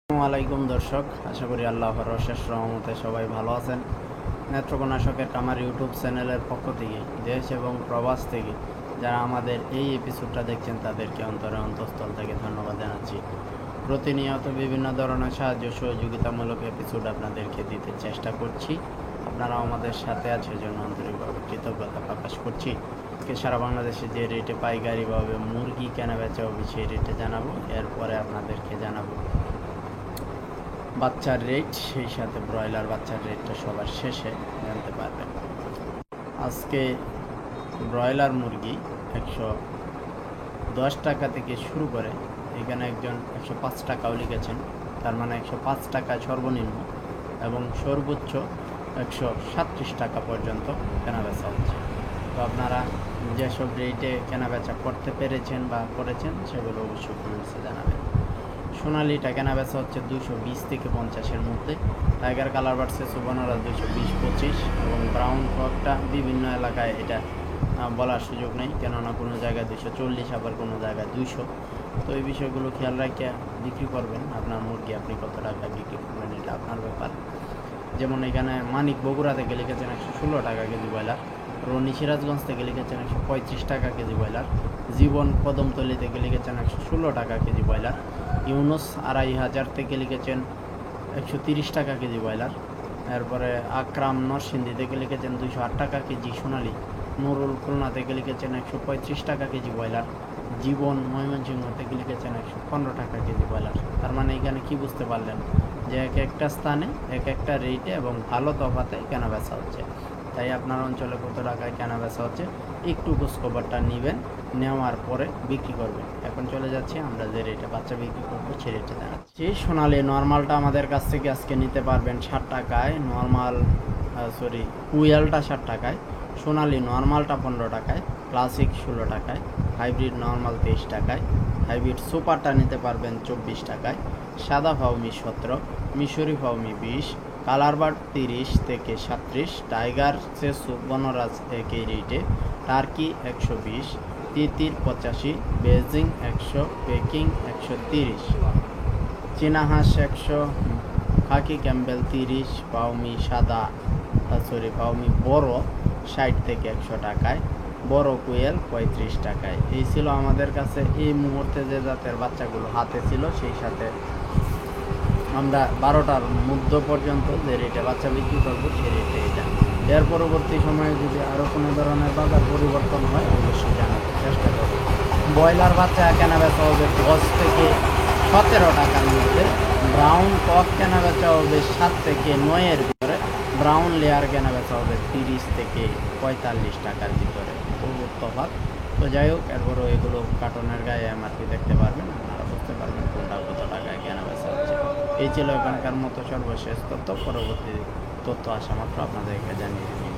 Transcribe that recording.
আসসালামু আলাইকুম দর্শক, আশা করি আল্লাহর অশেষ রহমতে সবাই ভালো আছেন। নেত্রকোনা শখের কামার ইউটিউব চ্যানেলের পক্ষ থেকে দেশ এবং প্রবাস থেকে যারা আমাদের এই এপিসোডটা দেখছেন তাদেরকে অন্তঃস্থল থেকে ধন্যবাদ জানাচ্ছি। প্রতিনিয়ত বিভিন্ন ধরনের সাহায্য সহযোগিতামূলক এপিসোড আপনাদেরকে দিতে চেষ্টা করছি। আপনারা আমাদের সাথে আছে জন্য আন্তরিকভাবে কৃতজ্ঞতা প্রকাশ করছি। সারা বাংলাদেশে যে রেটে পাইকারিভাবে মুরগি কেনা বেচা হবে সেই রেটে জানাবো। এরপরে আপনাদেরকে জানাবো বাচ্চার রেট, সেই সাথে ব্রয়লার বাচ্চার রেটটা সবার শেষে জানতে পারবেন। আজকে ব্রয়লার মুরগি 110 টাকা থেকে শুরু করে, এখানে একজন 105 টাকাও লিখেছেন, তার মানে 105 টাকা সর্বনিম্ন এবং সর্বোচ্চ 137 টাকা পর্যন্ত কেনাবেচা হচ্ছে। তো আপনারা যেসব রেটে কেনাবেচা করতে পেরেছেন বা করেছেন সেগুলো অবশ্যই কমেন্টসে জানাবেন। সোনালিটা কেনাবেচা হচ্ছে 220 থেকে 50-এর মধ্যে। টাইগার কালার ভার্সেস সুবর্ণরাজ 220-25 এবং ব্রাউন ফকটা বিভিন্ন এলাকায় এটা বলার সুযোগ নেই, কেননা কোনো জায়গায় 240, আবার কোনো জায়গায় 200। তো এই বিষয়গুলো খেয়াল রাখে বিক্রি করবেন। আপনার মুরগি আপনি কত টাকা বিক্রি করবেন এটা আপনার ব্যাপার। যেমন এখানে মানিক বগুড়া থেকে লিখেছেন 116 টাকা কেজি ব্রয়লার, রনি সিরাজগঞ্জ থেকে লিখেছেন 135 টাকা কেজি ব্রয়লার, জীবন কদমতলি থেকে লিখেছেন 116 টাকা কেজি ব্রয়লার, ইউনুস 2500 থেকে লিখেছেন 130 টাকা কেজি ব্রয়লার। এরপরে আকরাম নরসিংদী থেকে লিখেছেন 208 টাকা কেজি সোনালি, নুরুল খুলনা থেকে লিখেছেন 135 টাকা কেজি ব্রয়লার, জীবন ময়মনসিংহ থেকে লিখেছেন 115 টাকা কেজি ব্রয়লার। তার মানে এখানে কি বুঝতে পারলেন যে এক একটা স্থানে এক একটা রেটে এবং ভালো তফাতে কেনাবেচা হচ্ছে। তাই আপনার অঞ্চলে কত টাকায় কেনাবেচা হচ্ছে একটু খোঁজখবরটা নেবেন, নেওয়ার পরে বিক্রি করবেন। এখন চলে যাচ্ছি আমরা যে রেটে বাচ্চা বিক্রি করবো সেই রেটে জানাচ্ছি। সোনালি নর্মালটা আমাদের কাছ থেকে আজকে নিতে পারবেন 60 টাকায়, কুইয়ালটা 60 টাকায়, সোনালি নর্মালটা 15 টাকায়, ক্লাসিক 16 টাকায়, হাইব্রিড নর্মাল 23 টাকায়, হাইব্রিড সুপারটা নিতে পারবেন 24 টাকায়, সাদা ফাউমি 17, মিশরি ফাউমি 20, কালারবার্ড 30 থেকে 37, টাইগার বনরাজ একই রেটে, টার্কি 120, তিতির 85, বেজিং 100, পেকিং 130, চীনাহাঁস 100, খাকি ক্যাম্বেল 30, পাউমি বড় 60 থেকে 100 টাকায়, বড় কুয়েল 35 টাকায়। এই ছিল আমাদের কাছে এই মুহূর্তে যে জাতের বাচ্চাগুলো হাতে ছিল, সেই সাথে আমরা 12টার মধ্য পর্যন্ত যে রেটে বাচ্চা বিক্রি করবো সেই রেটে এটা। এর পরবর্তী সময়ে যদি আরও কোনো ধরনের বাজার পরিবর্তন হয় অবশ্যই জানাতে চেষ্টা করব। ব্রয়লার বাচ্চা কেনাবেচা হবে 10 থেকে 17 টাকার মধ্যে, ব্রাউন কক কেনাবেচা হবে 7 থেকে 9-এর ভিতরে, ব্রাউন লেয়ার কেনাবেচা হবে 30 থেকে 45 টাকার ভিতরে। বহুত তফাৎ। তো যাই হোক, এরপরও এগুলো কার্টনের গায়ে এমআরপি দেখতে পারবেন, আপনারা বুঝতে পারবেন কোনটা কত টাকায় কেনাবেচা হচ্ছে। এই ছিল এখানকার মতো সর্বশেষ তথ্য। পরবর্তী তথ্য আসা মাত্র আপনাদেরকে জানিয়ে দেবেন।